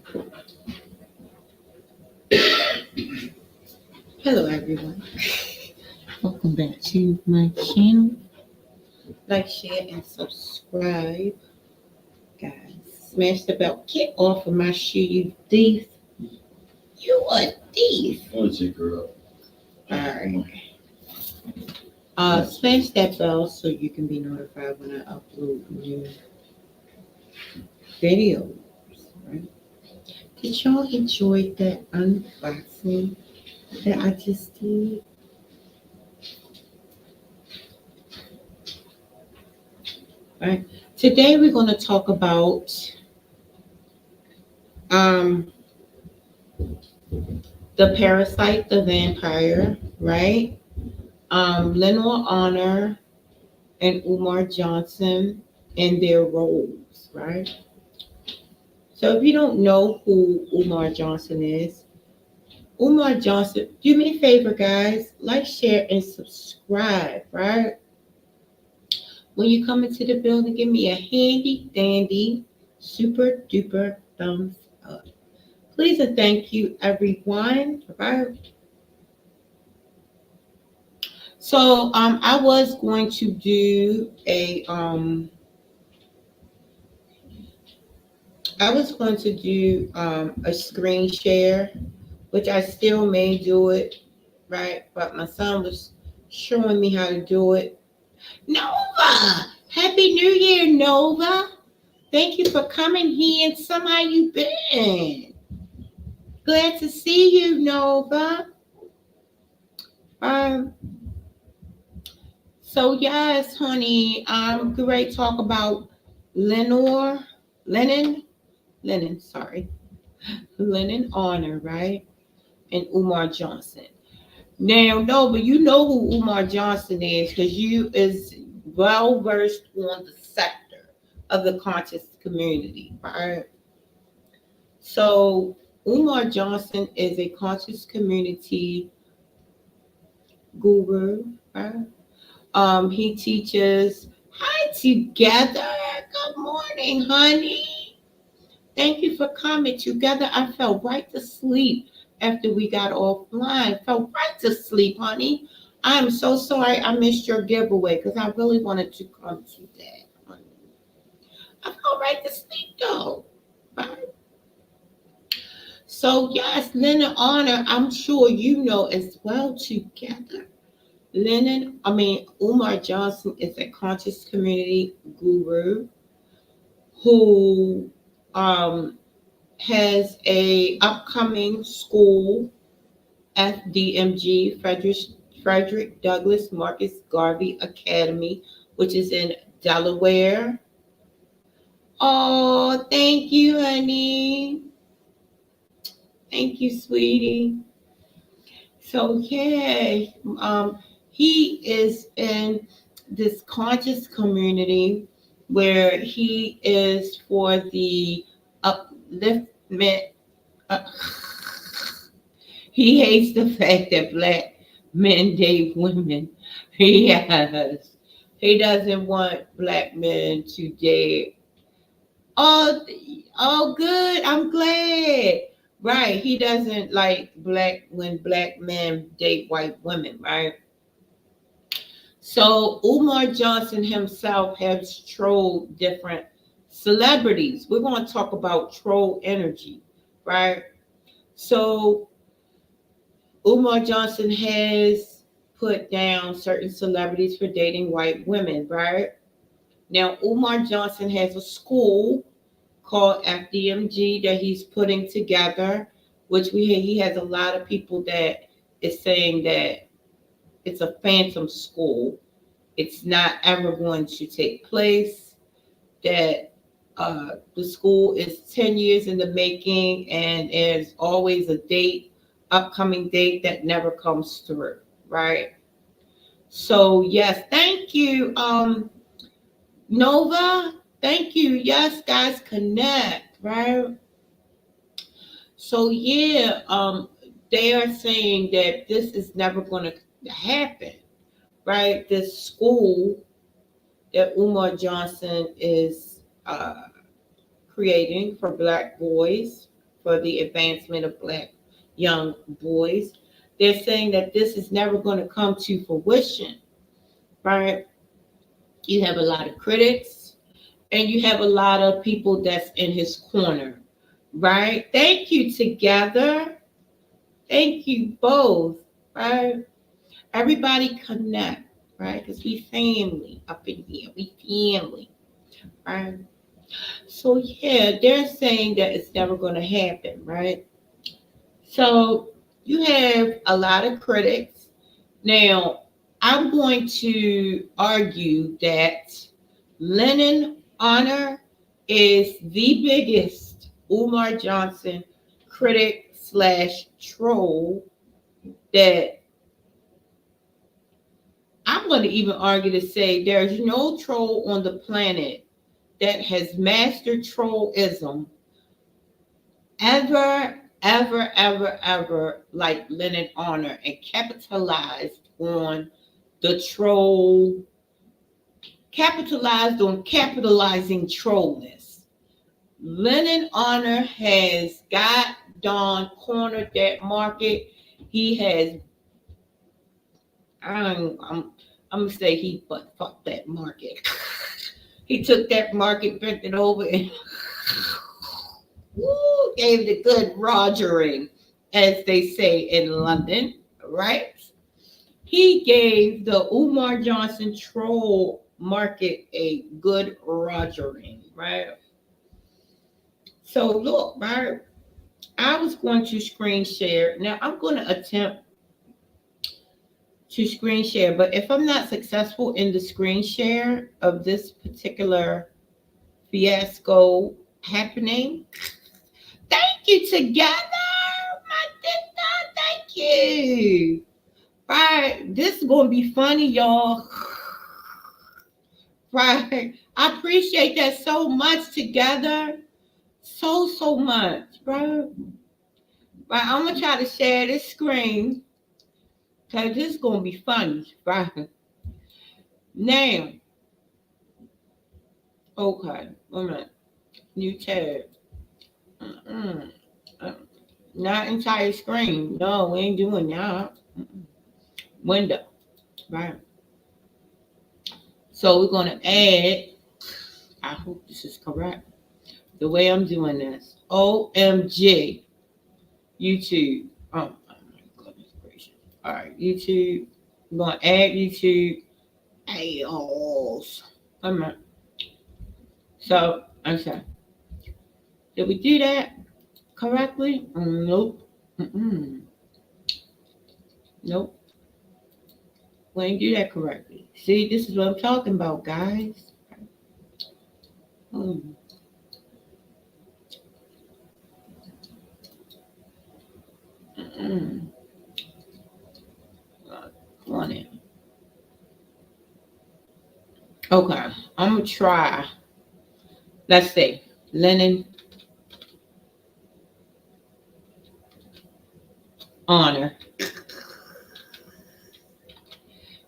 Hello, everyone. Welcome back to my channel. Like, share, and subscribe, guys. Smash the bell. Get off of my shoe, you thief. You a thief. I want to take her up. All right. Smash that bell so you can be notified when I upload new videos. Right? Did y'all enjoy that unboxing that I just did? Right. Today we're going to talk about um, the parasite, the vampire, right? Lennon Honor and Umar Johnson and their roles, right? So if you don't know who Umar Johnson is, Umar Johnson, do me a favor, guys, like, share, and subscribe, right? When you come into the building, give me a handy dandy, super duper thumbs up. Please and thank you, everyone. Right? So I was going to do a screen share, which I still may do it, right? But my son was showing me how to do it. Nova, Happy New Year, Nova. Thank you for coming here. And somehow you been. Glad to see you, Nova. Um, so yes, honey, I'm great to talk about Lenore, Lennon, Lennon, sorry, Lennon Honor, right? And Umar Johnson. Now, Nova, you know who Umar Johnson is because you is well versed on the sector of the conscious community, right? So Umar Johnson is a conscious community guru, right? He teaches hi together. Good morning, honey. Thank you for coming together. I fell right to sleep after we got offline. Fell right to sleep, honey. I'm so sorry I missed your giveaway because I really wanted to come to that, honey. I fell right to sleep though. Right? So yes, Lennon Honor, I'm sure you know as well together. Umar Johnson is a conscious community guru who um, has a upcoming school, FDMG, Frederick Douglass Marcus Garvey Academy, which is in Delaware. Oh, thank you, honey. Thank you, sweetie. So yeah, um, he is in this conscious community where he is for the upliftment. Uh, he hates the fact that black men date women. Yes, he doesn't want black men to date. Oh, oh, good. I'm glad. Right. He doesn't like black men date white women, right? So Umar Johnson himself has trolled different celebrities. We're going to talk about troll energy, right? So Umar Johnson has put down certain celebrities for dating white women, right? Now Umar Johnson has a school called FDMG that he's putting together, which he has a lot of people that is saying that it's a phantom school. It's not ever going to take place. That the school is 10 years in the making, and there's always a date, upcoming date that never comes through, right? So yes, thank you, Nova. Thank you. Yes, guys, connect, right? So yeah, they are saying that this is never going to happen, right? This school that Umar Johnson is creating for black boys, for the advancement of Black young boys. They're saying that this is never going to come to fruition, right? You have a lot of critics and you have a lot of people that's in his corner, right? Thank you together. Thank you both, right? Everybody connect, right? Because we family up in here. We family, right? So yeah, they're saying that it's never going to happen, right? So you have a lot of critics. Now, I'm going to argue that Lennon Honor is the biggest Umar Johnson critic slash troll that I'm going to even argue to say there's no troll on the planet that has mastered trollism ever like Lennon Honor and capitalized on the troll, capitalized on capitalizing trollness. Lennon Honor has got Don cornered that market. He has, I'm gonna say he but fucked that market. He took that market, bent it over, and woo, gave it a good rogering, as they say in London, right? He gave the Umar Johnson troll market a good rogering, right? So look, right? I was going to screen share. Now I'm going to attempt to screen share, but if I'm not successful in the screen share of this particular fiasco happening, thank you together, my sister. Thank you. Right, this is gonna be funny, y'all. Right, I appreciate that so much together, so much, right? Right, I'm gonna try to share this screen because this is gonna be funny, right? Now, okay, wait a minute. New tab. Mm-mm. Uh, Not entire screen. No, we ain't doing that. Mm-mm. Window, right? So we're gonna add. I hope this is correct. The way I'm doing this. OMG. YouTube. Oh my goodness gracious. All right, YouTube. I'm going to add YouTube. Ayos. Wait a minute. So, I'm sorry. Did we do that correctly? Nope. Mm-mm. Nope. We didn't do that correctly. See, this is what I'm talking about, guys. Mm. Mm-mm. Come on in. Okay, I'm going to try. Let's see. Lennon Honor.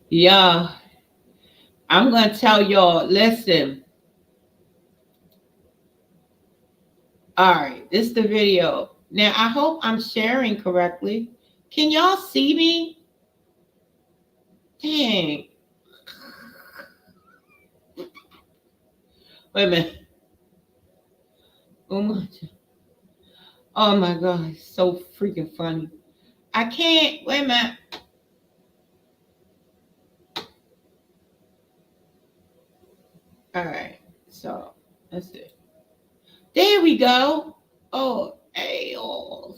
Yeah, I'm going to tell y'all, listen. All right, this is the video. Now, I hope I'm sharing correctly. Can y'all see me? Dang. Wait a minute. Oh my God, it's so freaking funny. I can't, wait a minute. All right, so that's it. There we go. Oh, hey, oh.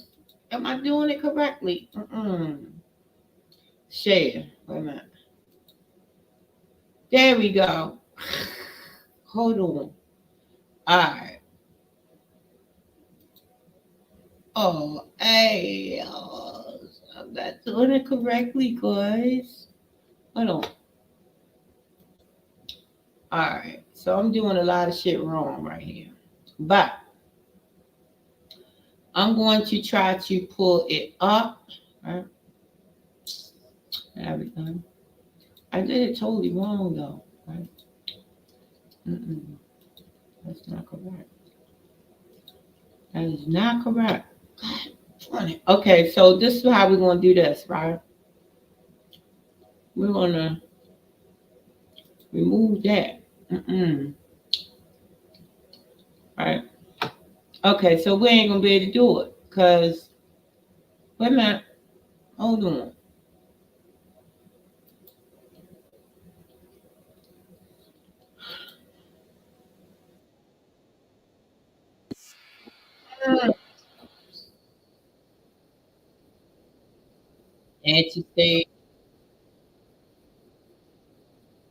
Am I doing it correctly? Mm-mm. Share. Wait a minute. There we go. Hold on. All right. Oh, hey, I'm not doing it correctly, guys. Hold on. All right. So I'm doing a lot of shit wrong right here. But I'm going to try to pull it up. Right? Everything. I did it totally wrong, though. Right? Mm-mm. That's not correct. That is not correct. 20. Okay, so this is how we're going to do this, right? We're going to remove that. Right? Okay, so we ain't going to be able to do it because, wait a minute, hold on. And to say,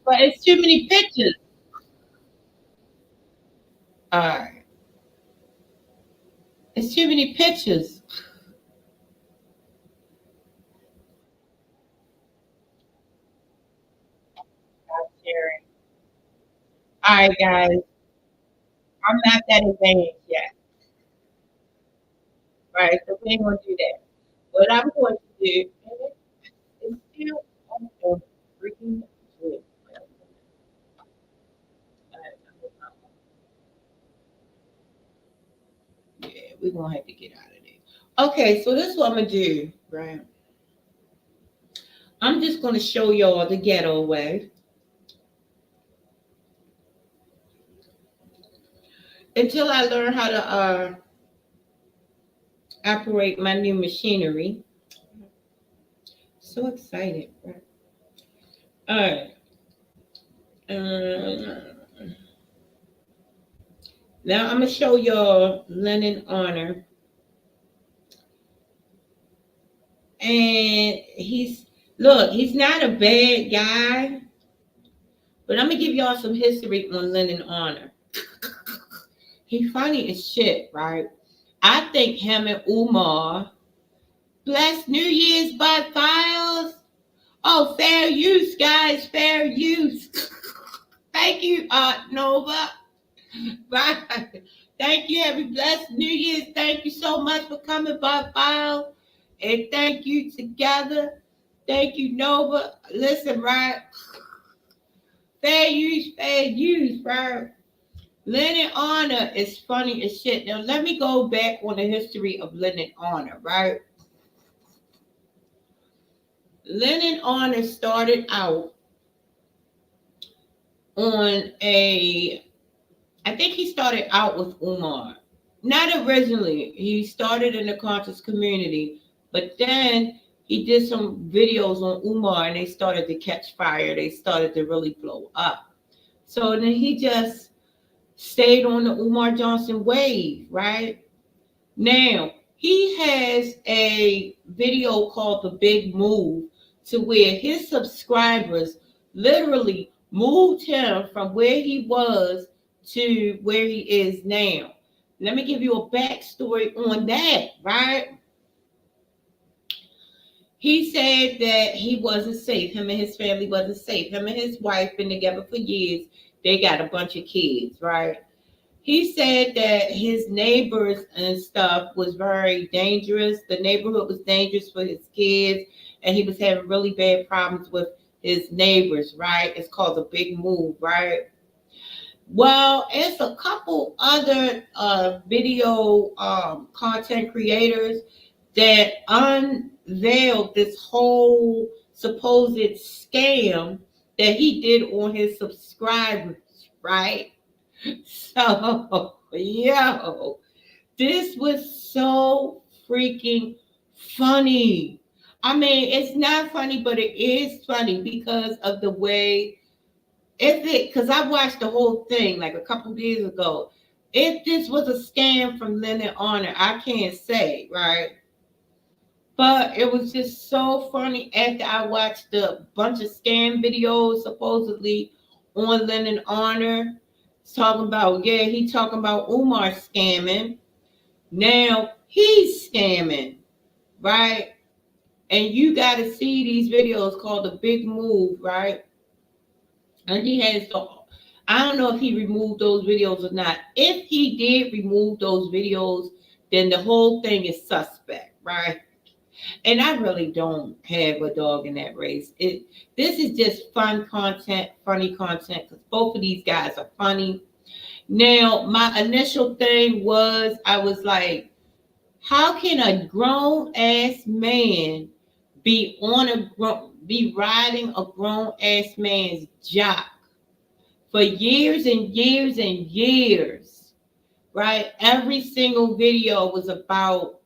but it's too many pictures. All right, it's too many pictures. Sharing. All right, guys, I'm not that advanced yet. Right, so we ain't going to do that. What I'm going to do is still on the freaking trip. Yeah, we're gonna have to get out of there. Okay, so this is what I'm gonna do, right? I'm just gonna show y'all the ghetto way until I learn how to operate my new machinery. So excited, right? All right. Now I'm gonna show y'all Lennon Honor, and he's not a bad guy, but I'm gonna give y'all some history on Lennon Honor. He funny as shit, right? I think him and Umar, blessed New Year's by files. Oh, fair use, guys, fair use. Thank you, Nova. Bye. Thank you, every blessed New Year's. Thank you so much for coming by file. And thank you together. Thank you, Nova. Listen, right? Fair use, right? Lennon Honor is funny as shit. Now, let me go back on the history of Lennon Honor, right? Lennon Honor started out on I think he started out with Umar. Not originally. He started in the conscious community, but then he did some videos on Umar and they started to catch fire. They started to really blow up. So then he just stayed on the Umar Johnson wave, right? Now, he has a video called The Big Move to where his subscribers literally moved him from where he was to where he is now. Let me give you a backstory on that, right? He said that he wasn't safe. Him and his family wasn't safe. Him and his wife been together for years. They got a bunch of kids, right? He said that his neighbors and stuff was very dangerous. The neighborhood was dangerous for his kids, and he was having really bad problems with his neighbors, right? It's called The Big Move, right? Well, it's a couple other video content creators that unveiled this whole supposed scam that he did on his subscribers, right? So, yo, this was so freaking funny. I mean, it's not funny, but it is funny because of the way because I watched the whole thing like a couple days ago. If this was a scam from Lennon Honor, I can't say, right? But it was just so funny after I watched the bunch of scam videos supposedly on Lennon Honor. Talking about, yeah, he talking about Umar scamming. Now he's scamming, right? And you got to see these videos called The Big Move, right? And he has the, I don't know if he removed those videos or not. If he did remove those videos, then the whole thing is suspect, right? And I really don't have a dog in that race. This is just fun content, funny content, because both of these guys are funny. Now, my initial thing was I was like, How can a grown ass man be riding a grown ass man's jock for years and years and years, right? Every single video was about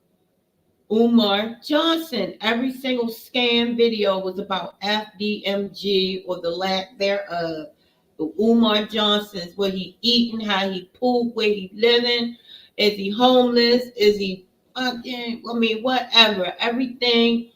Umar Johnson. Every single scam video was about FDMG or the lack thereof. The Umar Johnson's, what he eating, how he poop, where he living, is he homeless, is he fucking, I mean, whatever. Everything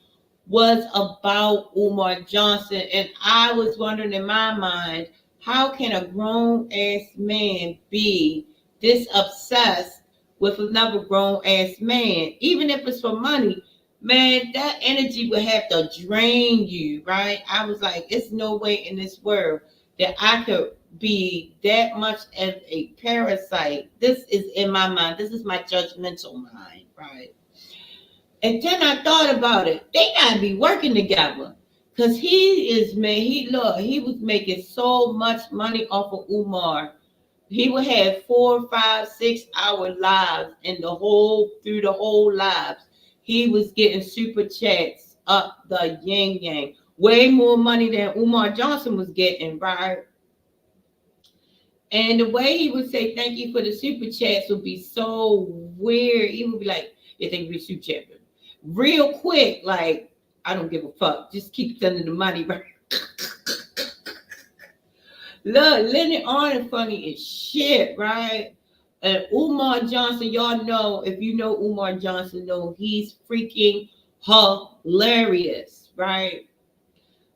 was about Umar Johnson. And I was wondering in my mind, how can a grown ass man be this obsessed with another grown ass man? Even if it's for money, man, that energy would have to drain you, right? I was like, it's no way in this world that I could be that much of a parasite. This is in my mind. This is my judgmental mind, right? And then I thought about it. They gotta be working together. Cause he was making so much money off of Umar. He would have 4, 5, 6 hour lives and through the whole lives. He was getting super chats up the yin yang. Way more money than Umar Johnson was getting, right? And the way he would say thank you for the super chats would be so weird. He would be like, yeah, thank you for the super chat. Real quick, like, I don't give a fuck. Just keep sending the money, right? Look, Lennon Arnold funny as shit, right? And Umar Johnson, y'all know, if you know Umar Johnson, know he's freaking hilarious, right?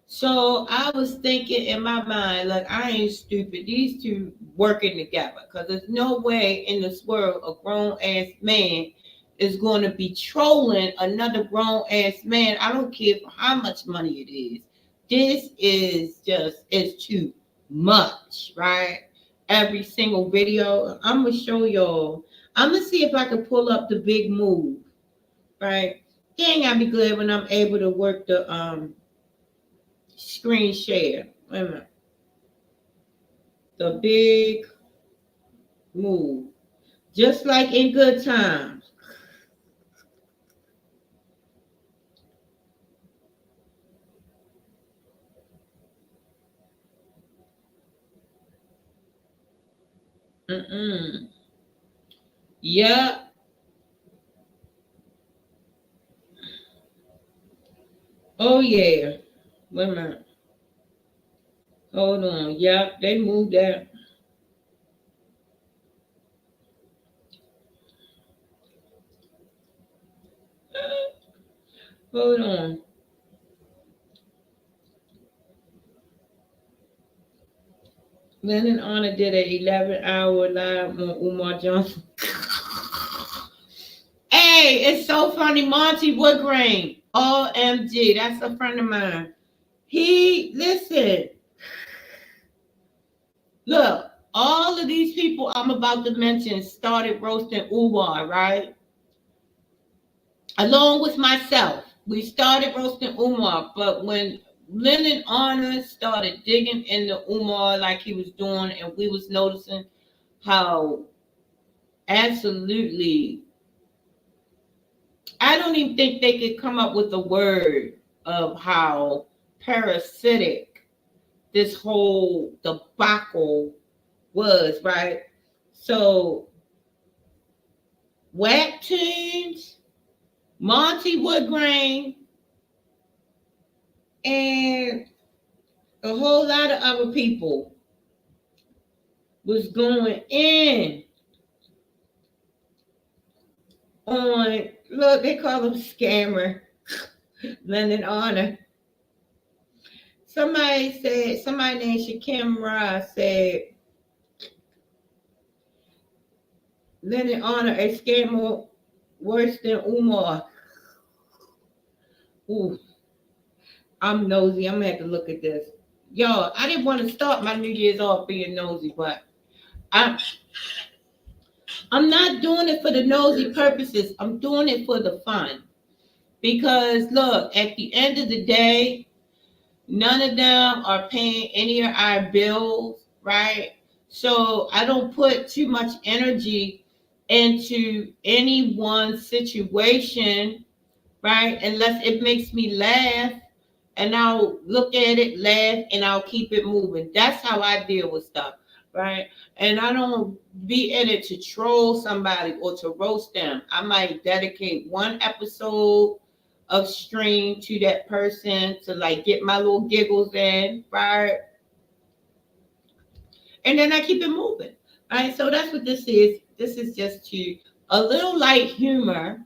So I was thinking in my mind, like, I ain't stupid. These two working together. Because there's no way in this world a grown-ass man is going to be trolling another grown-ass man. I don't care for how much money it is. This is just, it's too much, right? Every single video. I'm going to show y'all. I'm going to see if I can pull up the big move, right? Dang, I'll be glad when I'm able to work the screen share. Wait a minute. The big move. Just like in good times. Yeah. Oh, yeah. Wait a minute. Hold on. Yep, they moved that. Hold on. Lennon Honor did an 11-hour live on Umar Johnson. Hey, it's so funny. Monty Woodgrain. OMG, that's a friend of mine. Listen. Look, all of these people I'm about to mention started roasting Umar, right? Along with myself. We started roasting Umar, but when Lennon Honor started digging into Umar like he was doing, and we was noticing how absolutely, I don't even think they could come up with a word of how parasitic this whole debacle was, right? So, Whack Tunes, Monty Woodgrain, and a whole lot of other people was going in on, look, they call him scammer, Lennon Honor. Somebody named Shakim Ra said, Lennon Honor, a scammer worse than Umar. Ooh, I'm nosy. I'm going to have to look at this. Y'all, I didn't want to start my New Year's off being nosy, but I'm not doing it for the nosy purposes. I'm doing it for the fun. Because, look, at the end of the day, none of them are paying any of our bills, right? So I don't put too much energy into any one situation, right? Unless it makes me laugh, and I'll look at it, laugh, and I'll keep it moving. That's how I deal with stuff, right? And I don't be in it to troll somebody or to roast them. I might dedicate one episode of stream to that person to like get my little giggles in, right? And then I keep it moving, right? So that's what this is. This is just to a little light humor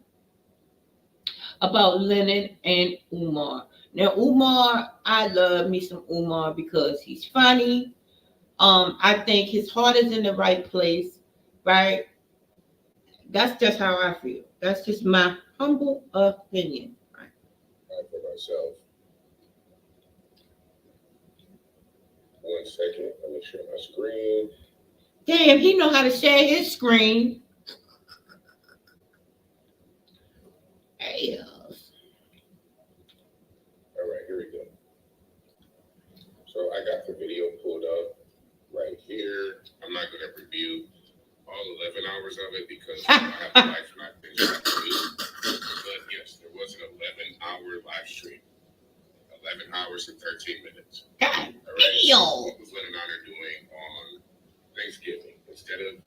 about Lennon and Umar. Now, Umar, I love me some Umar because he's funny. I think his heart is in the right place, right? That's just how I feel. That's just my humble opinion. Right? For myself. 1 second. Let me share my screen. Damn, he know how to share his screen. Hey. All right, here we go. So I got the video pulled up right here. I'm not going to review all 11 hours of it because I have a life and I think I can do. But yes, there was an 11-hour live stream. 11 hours and 13 minutes. God all right. damn. What was Lennon doing on Thanksgiving? Instead of,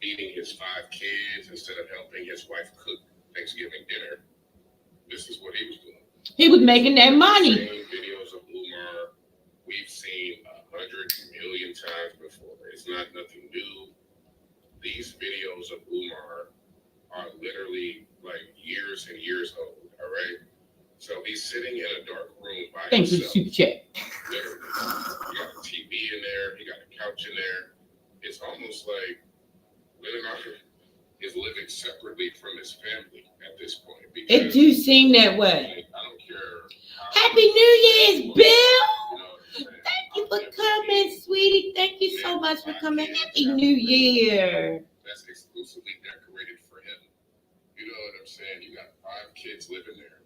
feeding his 5 kids, instead of helping his wife cook Thanksgiving dinner, this is what he was doing. He was making that money. Same videos of Umar we've seen 100 million times before. It's not nothing new. These videos of Umar are literally like years and years old. All right. So he's sitting in a dark room by Thank himself. you, Super Chat. Literally, he got a TV in there. He got a couch in there. It's almost like Lennon is living separately from his family at this point. It do seem that way. I don't care. Happy New Year's, Bill. Thank you for coming, sweetie. Thank you so much for coming. Happy New Year. That's exclusively decorated for him. You know what I'm saying? You got 5 kids living there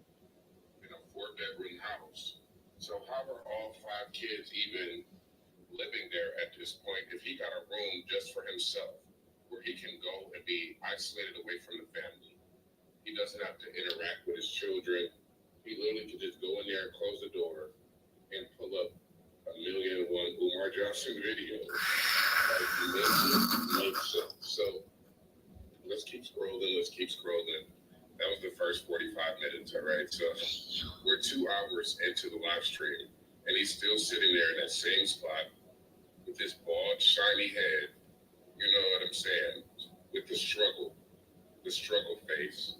in a 4-bedroom house. So how are all 5 kids even living there at this point if he got a room just for himself where he can go and be isolated away from the family? He doesn't have to interact with his children. He literally could just go in there, close the door, and pull up 1,000,001 Umar Johnson videos. Like, makes sense. So let's keep scrolling. That was the first 45 minutes, all right? So we're 2 hours into the live stream, and he's still sitting there in that same spot with this bald, shiny head, you know what I'm saying, with the struggle face.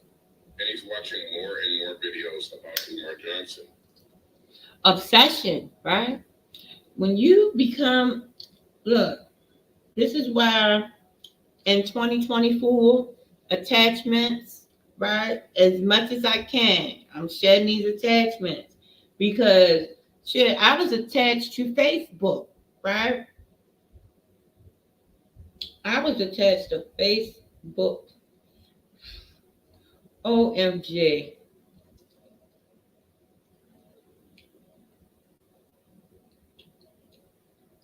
And he's watching more and more videos about Umar Johnson. Obsession, right? When you become, look, this is why in 2024, attachments, right? As much as I can, I'm shedding these attachments because shit, I was attached to Facebook, right? I was attached to Facebook. OMG.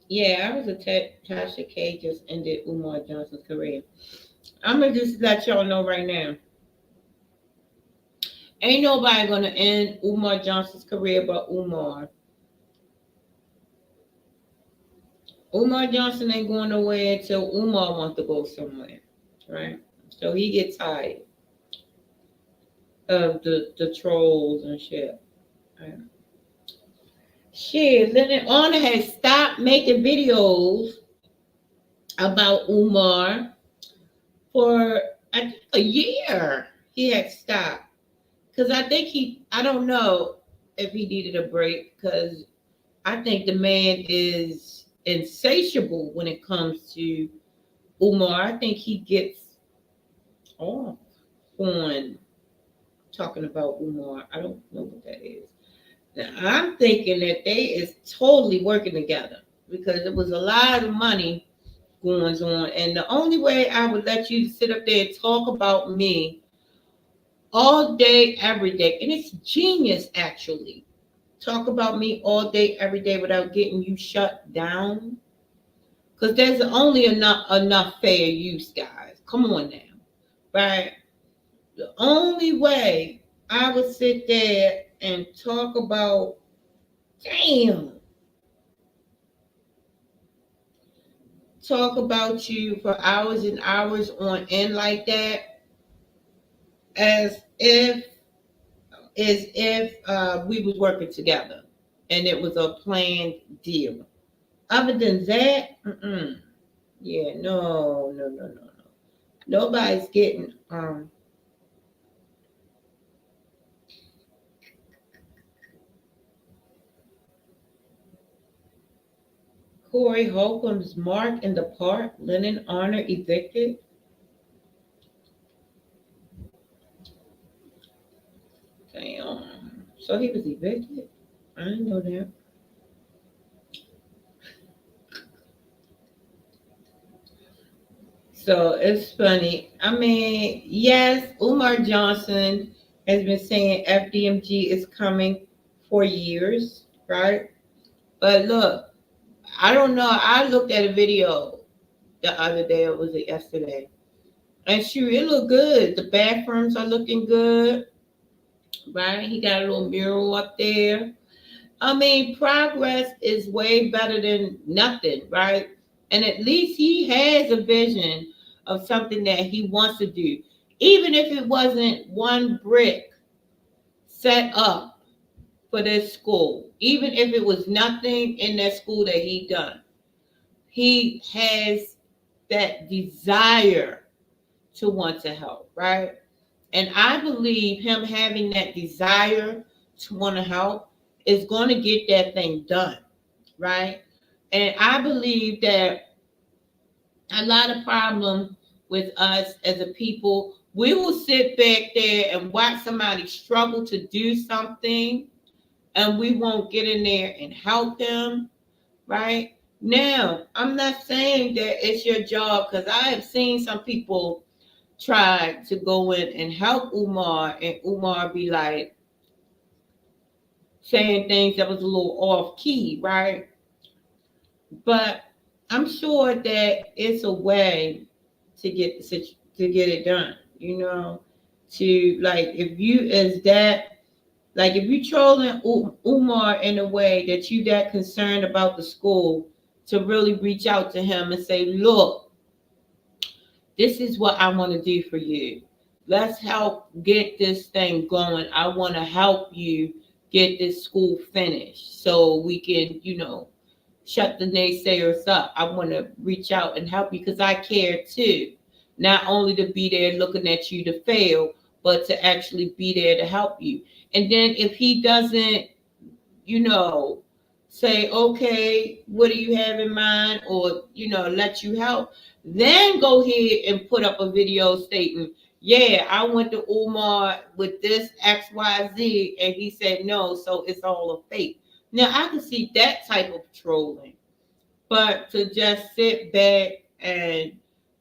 Yeah, I was attached. Tasha K just ended Umar Johnson's career. I'm going to just let y'all know right now. Ain't nobody going to end Umar Johnson's career but Umar. Umar Johnson ain't going nowhere until Umar wants to go somewhere, right? So he gets tired of the trolls and shit. Right? Shit, Lennon Honor has stopped making videos about Umar for a year. He had stopped. Because I think I don't know if he needed a break, because I think the man is insatiable when it comes to Umar. I think he gets off on talking about Umar. I don't know what that is. Now, I'm thinking that they is totally working together because there was a lot of money going on. And the only way I would let you sit up there and talk about me all day, every day, and it's genius actually, talk about me all day, every day without getting you shut down. Because there's only enough fair use, guys. Come on now, right? The only way I would sit there and talk about, damn, talk about you for hours and hours on end like that, as if we was working together and it was a planned deal. Other than that, yeah, no. Nobody's getting Corey Holcomb's mark in the park. Lennon Honor evicted. Damn. So he was evicted. I didn't know that. So it's funny. I mean, yes, Umar Johnson has been saying FDMG is coming for years, right? But look, I don't know. I looked at a video the other day, or was it yesterday? And shoot, it looked good. The bathrooms are looking good, right? He got a little mural up there. I mean, progress is way better than nothing, right? And at least he has a vision of something that he wants to do. Even if it wasn't one brick set up for this school, even if it was nothing in that school that he done, he has that desire to want to help, right? And I believe him having that desire to want to help is going to get that thing done, right? And I believe that a lot of problem with us as a people, we will sit back there and watch somebody struggle to do something, and we won't get in there and help them, right? Now, I'm not saying that it's your job, because I have seen some people try to go in and help Umar, and Umar be like saying things that was a little off key, right? But I'm sure that it's a way to get it done. You know, to like if you is that like if you trolling Umar in a way that you that concerned about the school, to really reach out to him and say, look, this is what I want to do for you. Let's help get this thing going. I want to help you get this school finished so we can, shut the naysayers up. I want to reach out and help you because I care too. Not only to be there looking at you to fail, but to actually be there to help you. And then if he doesn't, say, okay, what do you have in mind? Or, let you help. Then go ahead and put up a video stating, yeah, I went to Umar with this XYZ and he said no, so it's all a fake. Now I can see that type of trolling. But to just sit back and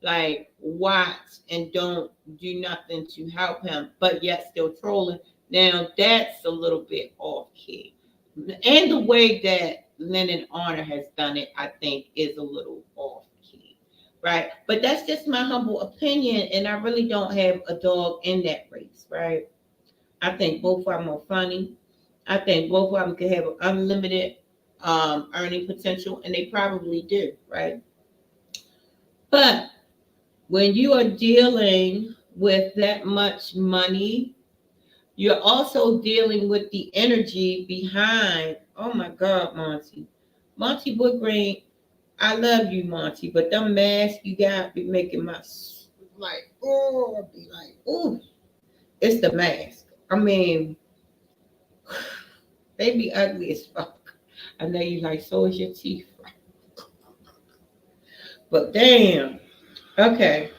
like watch and don't do nothing to help him, but yet still trolling, now that's a little bit off key. And the way that Lennon Honor has done it, I think, is a little off key, right? But that's just my humble opinion, and I really don't have a dog in that race, right? I think both of them are funny. I think both of them could have unlimited earning potential, and they probably do, right? But when you are dealing with that much money, you're also dealing with the energy behind. Oh my God, Monty Woodgreen, I love you, Monty, but them masks you got be making my like, oh, I'll be like, oh, it's the mask. I mean, they be ugly as fuck. I know you like, so is your teeth. But damn. Okay.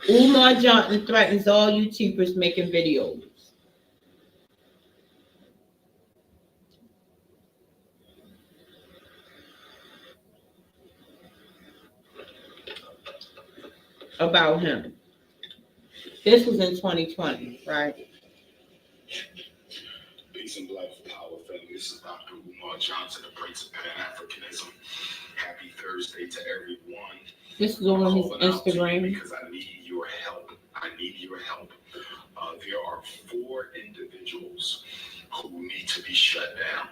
Umar Johnson threatens all YouTubers making videos about him. This was in 2020, right? Peace and Black Power, family. This is Dr. Umar Johnson, the Prince of Pan-Africanism. Happy Thursday to everyone. This is on his Instagram. Because I need your help. I need your help. There are 4 individuals who need to be shut down.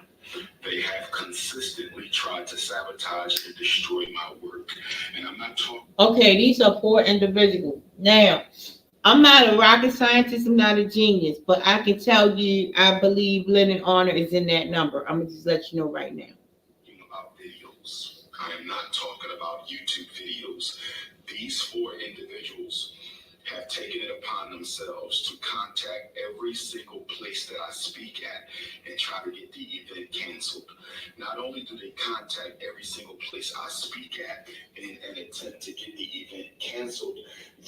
They have consistently tried to sabotage and destroy my work. And I'm not talking. Okay, these are 4 individuals. Now, I'm not a rocket scientist, I'm not a genius, but I can tell you I believe Lennon Honor is in that number. I'm going to just let you know right now. About videos. I am not talking about YouTube videos. These 4 individuals have taken it upon themselves to contact every single place that I speak at and try to get the event canceled. Not only do they contact every single place I speak at in an attempt to get the event canceled,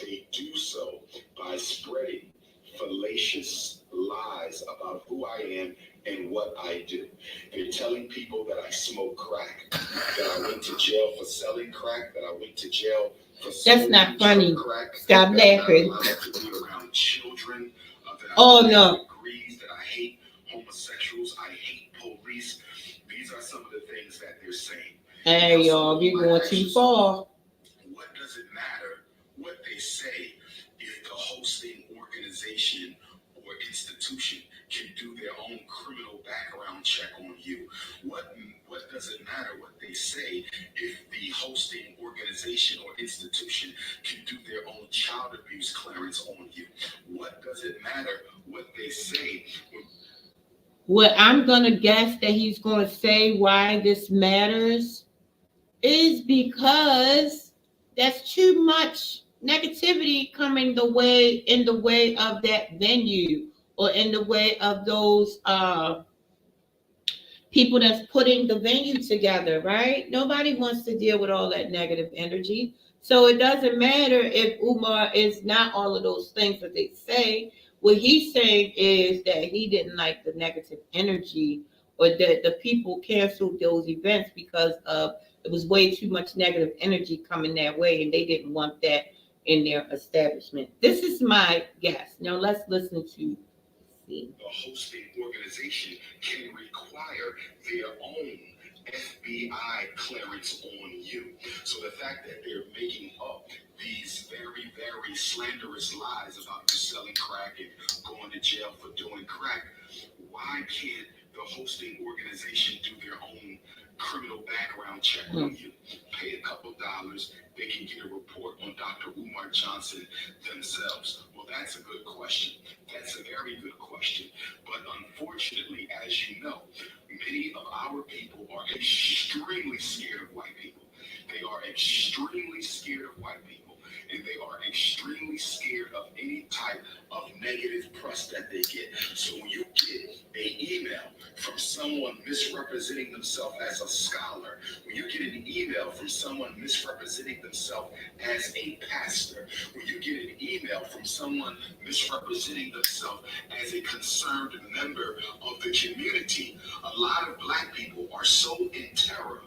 they do so by spreading fallacious lies about who I am and what I do. They're telling people that I smoke crack, that I went to jail for selling crack, that I went to jail for That's not funny. Crack, stop laughing. To be around children, oh no. Agrees that I hate homosexuals, I hate police. These are some of the things that they're saying. Hey y'all, you're going too far. What does it matter what they say if the hosting organization or institution can do their own criminal background check on you? What does it matter what they say if the hosting organization or institution can do their own child abuse clearance on you? What does it matter what they say? What I'm going to guess that he's going to say why this matters is because that's too much negativity coming in the way of that venue or in the way of those people that's putting the venue together, right? Nobody wants to deal with all that negative energy. So it doesn't matter if Umar is not all of those things that they say. What he's saying is that he didn't like the negative energy or that the people canceled those events because of it was way too much negative energy coming that way and they didn't want that in their establishment. This is my guess. Now let's listen to the hosting organization can require their own FBI clearance on you. So the fact that they're making up these very, very slanderous lies about you selling crack and going to jail for doing crack, why can't the hosting organization do their own criminal background check on you? Pay a couple dollars, they can get a report on Dr. Umar Johnson themselves. Well, that's a good question. That's a very good question. But unfortunately, as you know, many of our people are extremely scared of white people. They are extremely scared of white people. And they are extremely scared of any type of negative press that they get. So when you get an email from someone misrepresenting themselves as a scholar, when you get an email from someone misrepresenting themselves as a pastor, when you get an email from someone misrepresenting themselves as a concerned member of the community, a lot of black people are so in terror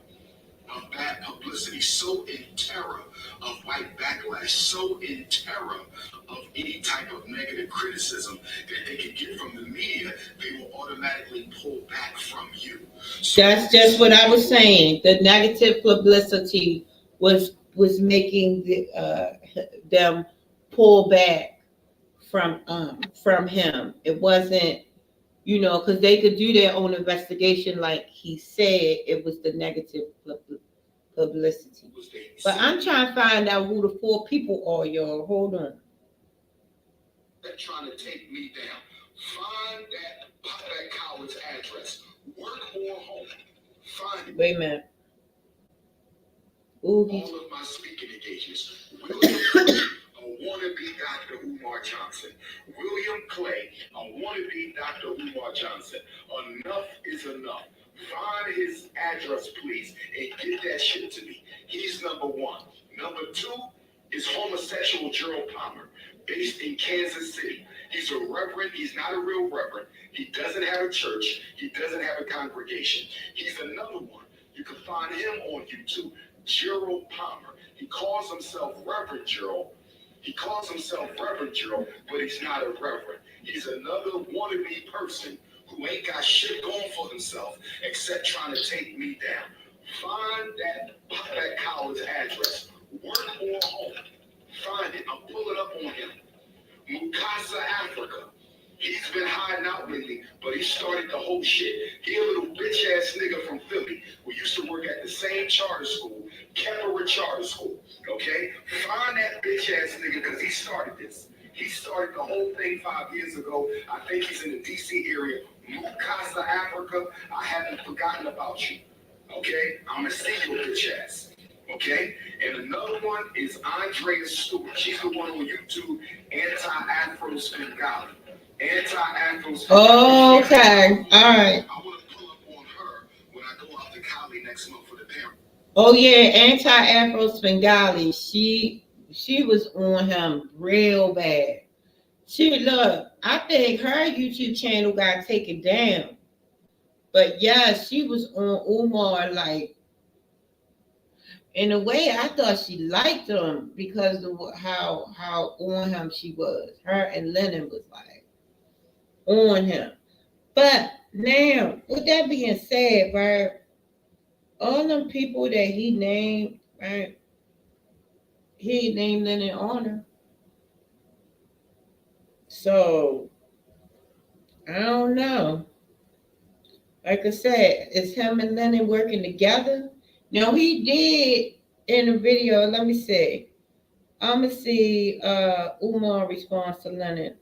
of bad publicity, so in terror of white backlash, so in terror of any type of negative criticism that they can get from the media, they will automatically pull back from you. So that's just what I was saying. The negative publicity was making them pull back from him. It wasn't, because they could do their own investigation, like he said. It was the negative publicity. But I'm trying to find out who the 4 people are, y'all. Hold on. They're trying to take me down. Find that coward's address. Work or home. Find it. Wait a minute. All of my speaking engagements. A wannabe Dr. Umar Johnson. William Clay, a wannabe Dr. Umar Johnson. Enough is enough. Find his address, please, and get that shit to me. He's number 1. Number 2 is homosexual Gerald Palmer, based in Kansas City. He's a reverend. He's not a real reverend. He doesn't have a church. He doesn't have a congregation. He's another one. You can find him on YouTube, Gerald Palmer. He calls himself Reverend Gerald. But he's not a reverend. He's another wannabe person who ain't got shit going for himself except trying to take me down. Find that coward's address. Work or home. Find it. I'm pulling up on him. Mukasa, Africa. He's been hiding out lately, but he started the whole shit. He a little bitch ass nigga from Philly who used to work at the same charter school, Kemmerer Charter School. Okay? Find that bitch ass nigga because he started this. He started the whole thing 5 years ago. I think he's in the DC area. Mukasa, Africa. I haven't forgotten about you. Okay? I'ma see your bitch ass. Okay? And another one is Andrea Stewart. She's the one on YouTube, Anti-Afro Spengali. Anti-Afro Spengali. Oh, okay. All right. I want to pull up on her when I go out to Cali next month for the parent. Oh yeah, Anti-Afro Spengali. She was on him real bad. Look, I think her YouTube channel got taken down. But yeah, she was on Umar, like, in a way I thought she liked him because of how on him she was. Her and Lennon was like on him. But now, with that being said, right, all them people that he named, right, he named them in honor. So I don't know. Like I said, it's him and Lennon working together. Now he did in the video. Let me see. I'm gonna see Umar response to Lennon.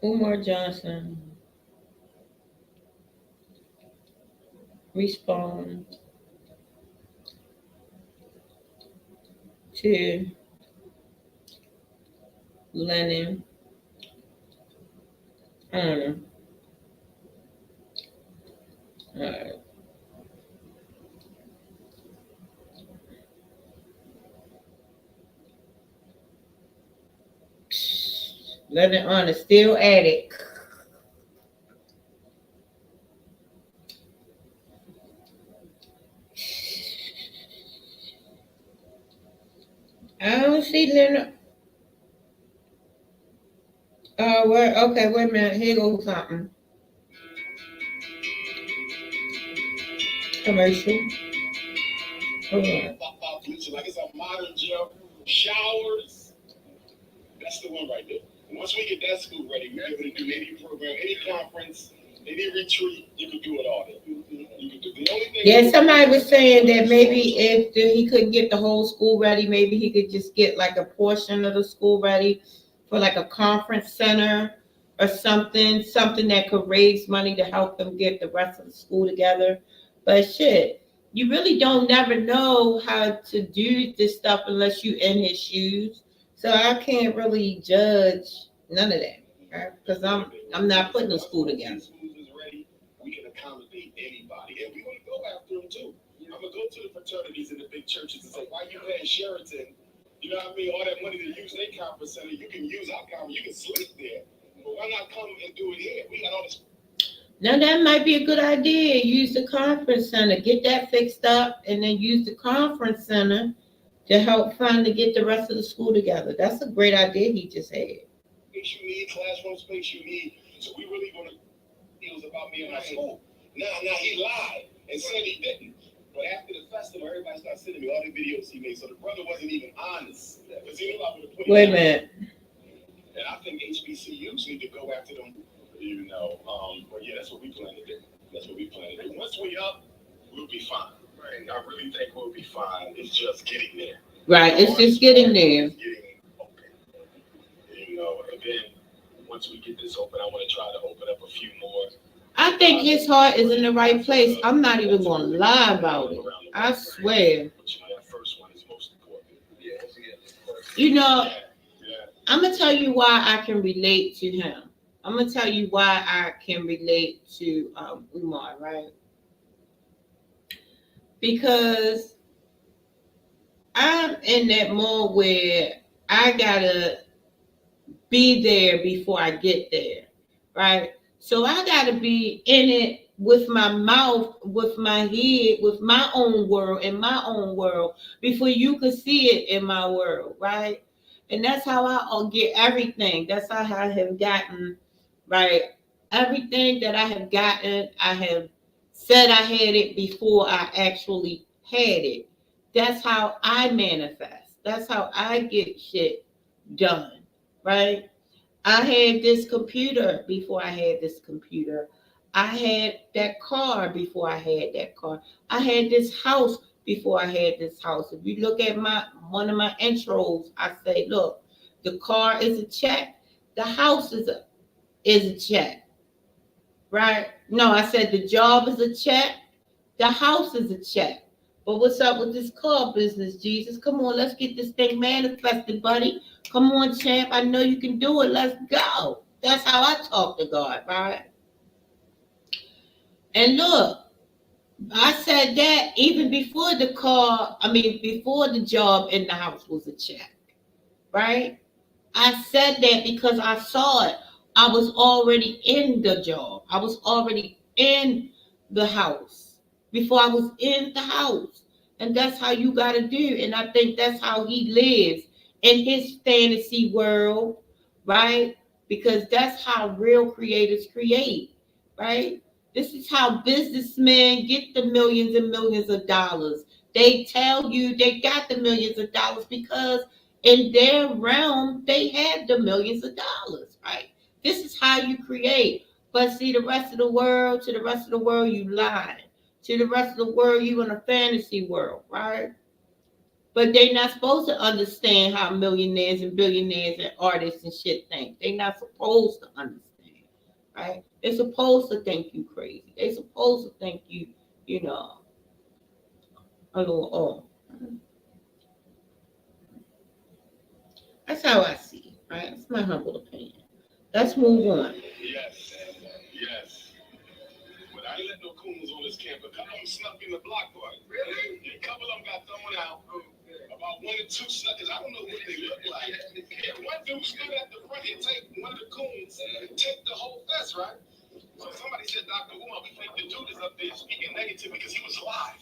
Umar Johnson respond to Lennon. I don't know. All right. Lennon on is still at it. I don't see Lennon. Okay, wait a minute. Here goes something. Commercial. Hold on. Like it's a modern gym. Showers. That's the one right there. And once we get that school ready, we're able to do any program, any conference, any retreat. You can do it all there. You can do the only thing. Yeah, somebody was saying that maybe if he couldn't get the whole school ready, maybe he could just get like a portion of the school ready for like a conference center or something that could raise money to help them get the rest of the school together. But shit, you really don't never know how to do this stuff unless you in his shoes. So I can't really judge none of that, right? Because I'm not putting the school together. We can accommodate anybody, and we want to go after them too. I'm gonna go to the fraternities and the big churches and say, "Why you paying Sheraton? You know what I mean? All that money to use their conference center, you can use our conference. You can sleep there, but why not come and do it here? We got all this." Now that might be a good idea. Use the conference center, get that fixed up, and then use the conference center to help fund to get the rest of the school together. That's a great idea he just had. Space you need, classroom space you need. So we really want to. It was about me and my school. Now he lied and said he didn't. But after the festival, everybody started sending me all the videos he made. So the brother wasn't even honest. Because he knew I would have put. Wait a minute. And I think HBCUs need to go after them. You know, but yeah, that's what we plan to do. That's what we plan to do. Once we up, we'll be fine. Right? I really think we'll be fine. It's just getting there. Right, it's just getting there. Getting open. You know, and then once we get this open, I want to try to open up a few more. I think his heart is in the right place. I'm not even going to lie about it. I swear. That first one is most important. You know, I'm going to tell you why I can relate to him. I'm going to tell you why I can relate to Umar, right? Because I'm in that mode where I got to be there before I get there, right? So I got to be in it with my mouth, with my head, with my own world, in my own world, before you can see it in my world, right? And that's how I'll get everything. That's how I have gotten, right? Everything that I have gotten, I have said I had it before I actually had it. That's how I manifest. That's how I get shit done, right? I had this computer before I had this computer. I had that car before I had that car. I had this house before I had this house. If you look at my one of my intros, I say, look, the car is a check, the house is a check, right? No, I said the job is a check, the house is a check. But what's up with this car business, Jesus? Come on, let's get this thing manifested, buddy. Come on, champ. I know you can do it. Let's go. That's how I talk to God, right? And look, I said that even before the car, before the job in the house was a check, right? I said that because I saw it. I was already in the job. I was already in the house before I was in the house. And that's how you got to do. And I think that's how he lives in his fantasy world, right? Because that's how real creators create, right? This is how businessmen get the millions and millions of dollars. They tell you they got the millions of dollars because in their realm, they have the millions of dollars, right? This is how you create. But see, the rest of the world, to the rest of the world, you lie. To the rest of the world, you in a fantasy world, right? But they not supposed to understand how millionaires and billionaires and artists and shit think. They not supposed to understand, right? They're supposed to think you crazy. They supposed to think you know, a little off. That's how I see it, right? That's my humble opinion. Let's move on. Yes, yes. But I ain't let no coons on this camp. A couple of them snuck in the block party. Really? A couple of them got thrown out. About one or two suckers. I don't know what they look like. Yeah, one dude stood at the front and take one of the coons, take the whole fest, right? So somebody said, Dr. Umar, we think the dude is up there speaking negative because he was live.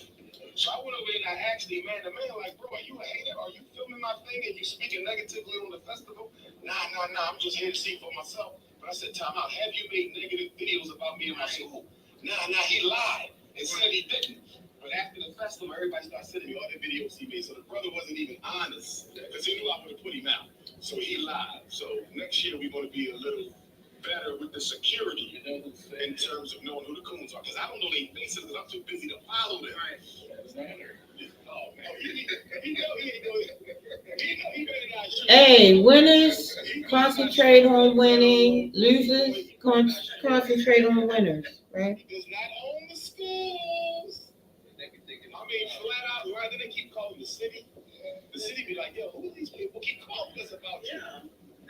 So I went over there and I asked him man to man, like, bro, are you a hater? Are you filming my thing and you speaking negatively on the festival? Nah, I'm just here to see for myself. But I said, time out, have you made negative videos about me and my school? Nah, he lied and said he didn't. But after the festival, everybody started sending me all the videos he made. So the brother wasn't even honest because he knew I would have put him out. So he lied. So next year we're going to be a little better with the security in terms of knowing who the coons are. Because I don't know their faces because I'm too busy to follow them. Oh, man. Hey, winners concentrate on winning. Losers concentrate on winners, right? Because not on the schools. Flat out, rather than keep calling the city be like, yo, who these people keep calling us about you?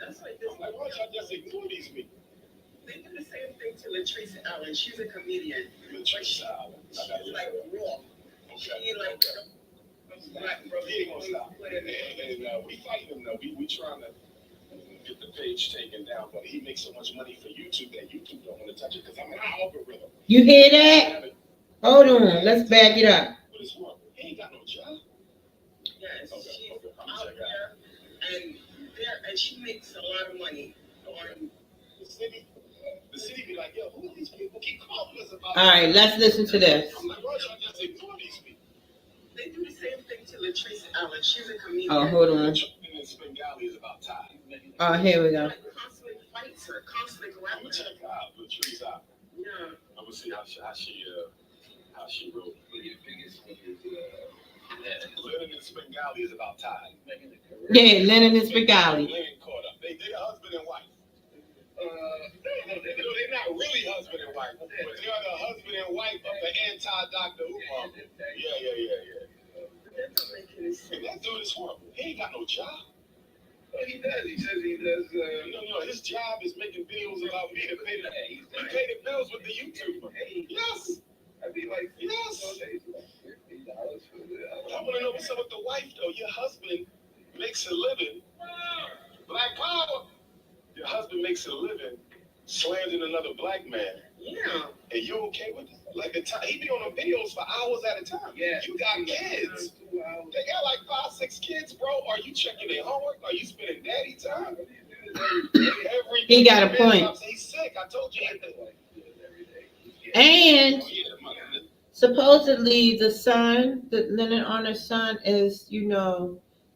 That's like this. I'm like, why don't y'all just ignore these people? They do the same thing to Latrice Allen. She's a comedian. Latrice Allen. She's like raw. Okay. She like black brother. He ain't gonna stop. And we fighting him though. We trying to get the page taken down, but he makes so much money for YouTube that YouTube don't want to touch it because I'm an algorithm. You hear that? Hold on, let's back it up. But it's what? He ain't got no job. Yes, okay, she's out there, and she makes a lot of money on the city. The city be like, yo, who are these people keep calling us about? All right, let's listen to this. I'm like, why y'all just ignore these people? They do the same thing to Latrice Allen. She's a comedian. Oh, hold on. Bengali is about time. Oh, here we go. Constantly fights her, constantly I'm gonna check out Latrice out. Yeah. I'm gonna see how she wrote. Lennon and Bengali is about time. Yeah, Lennon and Bengali. Lennon caught up. They are husband and wife. No, they're not really husband and wife, but they are the husband and wife of the anti-Dr. Umar. Yeah. That doesn't make any sense. That dude is horrible. He ain't got no job. Well, he does. He says he does. No. His job is making videos about me to pay the bills with the YouTuber. Yes. I'd be like, yes. I want to know what's up with the wife, though. Your husband makes a living. Black power. Your husband makes a living slandering another black man. Yeah. And you okay with it? Like he be on the videos for hours at a time. Yeah. You got kids. They got like 5, 6 kids, bro. Are you checking their homework? Are you spending daddy time? He got a point. He's sick. I told you. And supposedly the son, the Lennon Honor's son, is,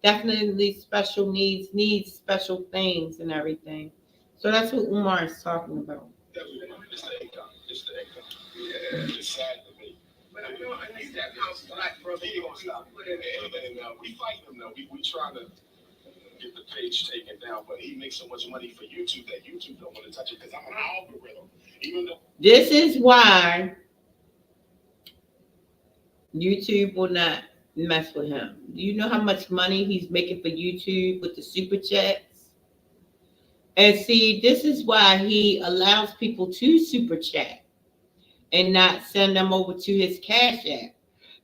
definitely special needs special things and everything. So that's what Umar is talking about. It's the income. Yeah, it's sad to me. But I think that house black brother, he gonna stop. And we fight him though. We try to get the page taken down, but he makes so much money for YouTube that YouTube don't want to touch it because I'm an algorithm. Even though this is why YouTube will not mess with him. Do you know how much money he's making for YouTube with the super chats? And see, this is why he allows people to super chat and not send them over to his Cash App.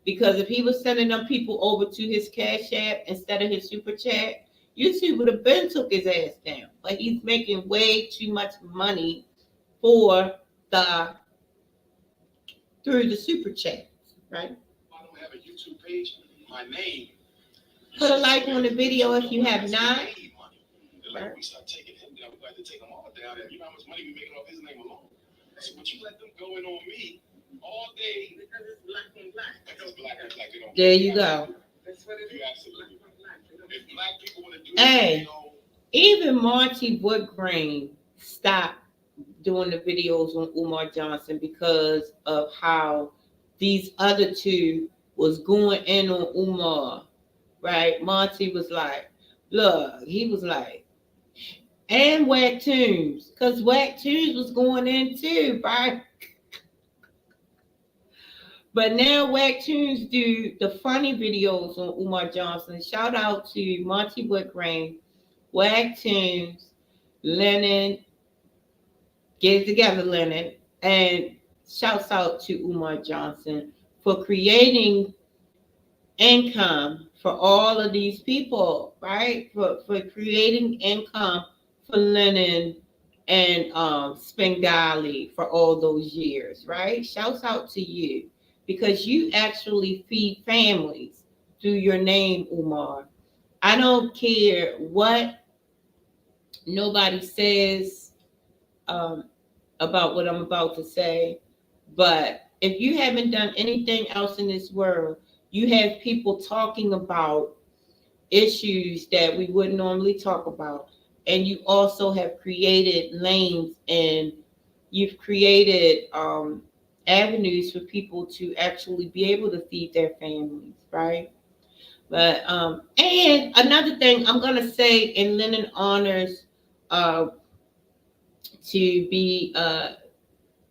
Because if he was sending them people over to his Cash App instead of his super chat, YouTube would have been took his ass down. But he's making way too much money through the super chats, right? I don't have a YouTube page. My name. Put a like on the video if you have not. Like we start taking him down, we have to take them all down. And you know how much money we making off his name alone. So, but you let them go in on me all day because it's black and black. Because black and black, they don't. There you go. That's what it is. Absolutely. If black people want to do hey, even Marty Woodgrain stopped doing the videos on Umar Johnson because of how these other two was going in on Umar, right? Monty was like, look, he was like, and Whack Tunes, because Whack Tunes was going in too, right? But now Whack Tunes do the funny videos on Umar Johnson. Shout out to Monty Woodgrain, Whack Tunes, Lennon, get it together, Lennon, and shouts out to Umar Johnson for creating income for all of these people, right? For creating income for Lennon and Spengali for all those years, right? Shouts out to you because you actually feed families through your name, Umar. I don't care what nobody says about what I'm about to say, but if you haven't done anything else in this world, you have people talking about issues that we wouldn't normally talk about. And you also have created lanes and you've created avenues for people to actually be able to feed their families, right? But and another thing I'm gonna say in Lennon honors to be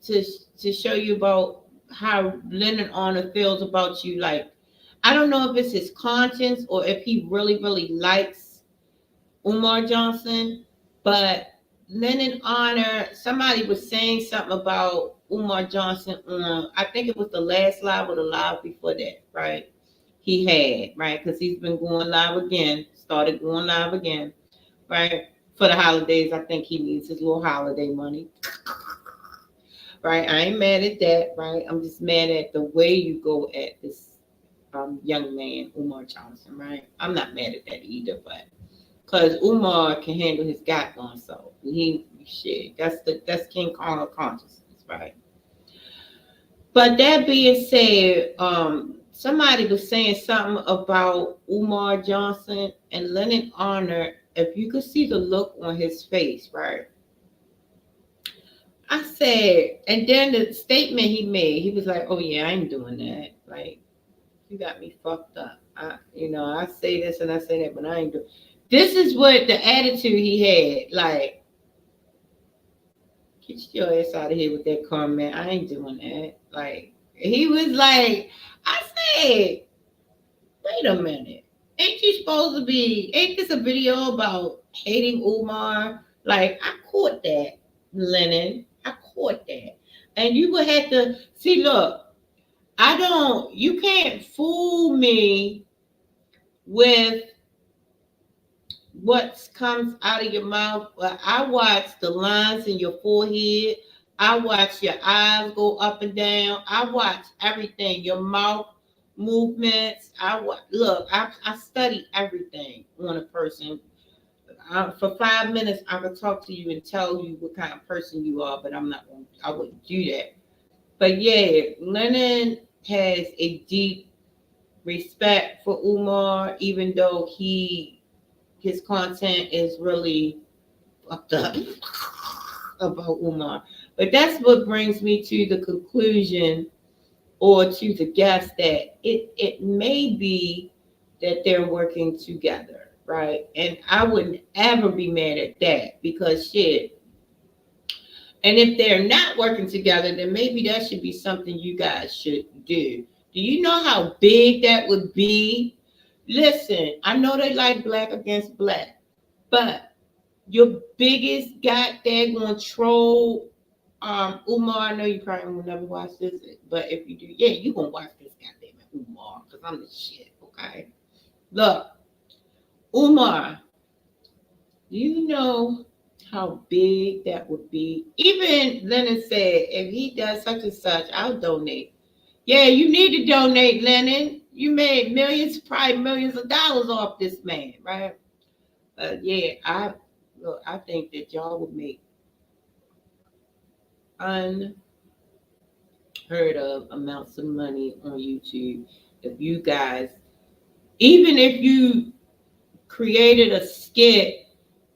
to show you about how Lennon Honor feels about you. Like, I don't know if it's his conscience or if he really, really likes Umar Johnson, but Lennon Honor, somebody was saying something about Umar Johnson on, I think it was the last live or the live before that, right? He had, right? Because he's been going live again, started going live again, right? For the holidays, I think he needs his little holiday money. Right? I ain't mad at that, right? I'm just mad at the way you go at this young man, Umar Johnson, right? I'm not mad at that either, but because Umar can handle his goddamn self. That's King Kong of consciousness, right? But that being said, somebody was saying something about Umar Johnson and Lennon Honor. If you could see the look on his face, right? I said, and then the statement he made, he was like, "Oh yeah, I ain't doing that. Like, you got me fucked up. I say this and I say that, but I ain't doing." This is what the attitude he had. Like, get your ass out of here with that comment. I ain't doing that. Like, he was like, I said, wait a minute. Ain't this a video about hating Umar? Like, I caught that, Lennon. I caught that. And you would have to see, look, you can't fool me with what comes out of your mouth. I watch the lines in your forehead, I watch your eyes go up and down. I watch everything, your mouth movements. I study everything on a person. For 5 minutes, I could talk to you and tell you what kind of person you are, but I wouldn't do that. But yeah, Lennon has a deep respect for Umar, even though his content is really fucked up about Umar. But that's what brings me to the conclusion or to the guess that it may be that they're working together, right? And I wouldn't ever be mad at that because shit. And if they're not working together, then maybe that should be something you guys should do. Do you know how big that would be? Listen, I know they like black against black, but your biggest goddamn troll, Umar. I know you probably will never watch this, but if you do, yeah, you gonna watch this goddamn Umar because I'm the shit. Okay, look, Umar. Do you know how big that would be? Even Lennon said, if he does such and such, I'll donate. Yeah, you need to donate, Lennon. You made millions, probably millions of dollars off this man, right? Yeah, I think that y'all would make unheard of amounts of money on YouTube if you guys, even if you created a skit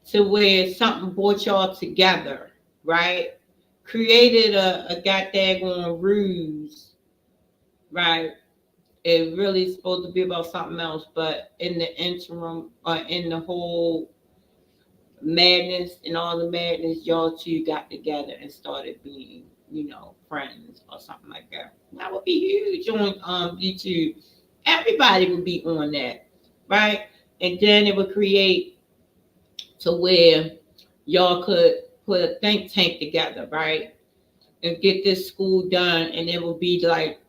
to where something brought y'all together, right? Created a goddamn ruse, right? It really is supposed to be about something else, but in the interim or in the whole madness and all the madness, y'all two got together and started being, friends or something like that. That would be huge on YouTube. Everybody would be on that, right? And then it would create to where y'all could put a think tank together, right? And get this school done, and it would be like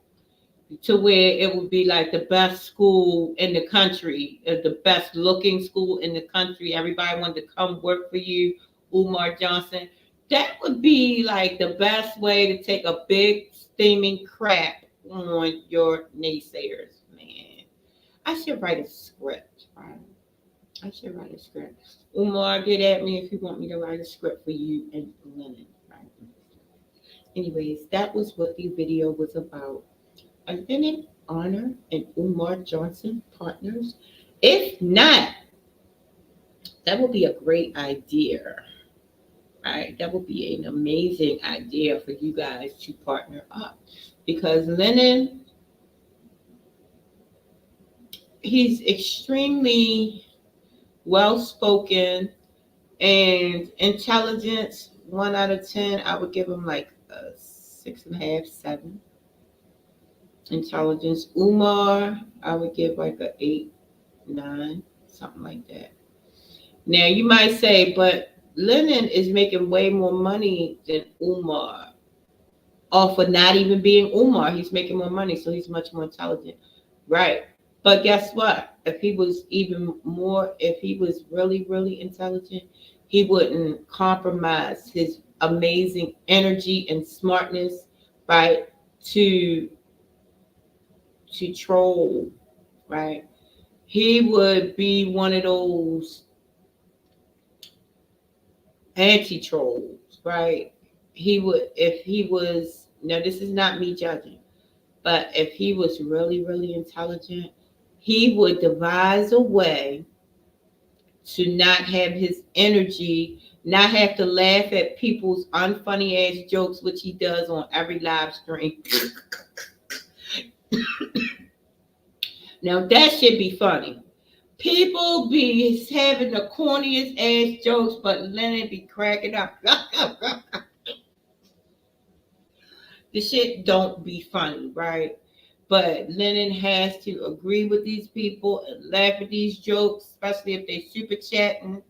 to where it would be like the best school in the country, the best looking school in the country. Everybody wanted to come work for you, Umar Johnson. That would be like the best way to take a big steaming crap on your naysayers, man. I should write a script, right? I should write a script. Umar, get at me if you want me to write a script for you and Lennon, right? Anyways, that was what the video was about. Are Lennon Honor and Umar Johnson partners? If not, that would be a great idea, right? That would be an amazing idea for you guys to partner up because Lennon, he's extremely well spoken and intelligence. 1 out of 10, I would give him like a 6.5, 7. Intelligence. Umar, I would give like a 8, 9, something like that. Now you might say, but Lennon is making way more money than Umar off of not even being Umar. He's making more money, so he's much more intelligent. Right. But guess what? If he was really, really intelligent, he wouldn't compromise his amazing energy and smartness, right, to troll, right? He would be one of those anti-trolls, right? He would, if he was, now this is not me judging, but if he was really, really intelligent, he would devise a way to not have his energy, not have to laugh at people's unfunny ass jokes, which he does on every live stream. Now that should be funny. People be having the corniest ass jokes, but Lennon be cracking up. The shit don't be funny, right? But Lennon has to agree with these people and laugh at these jokes, especially if they super chatting,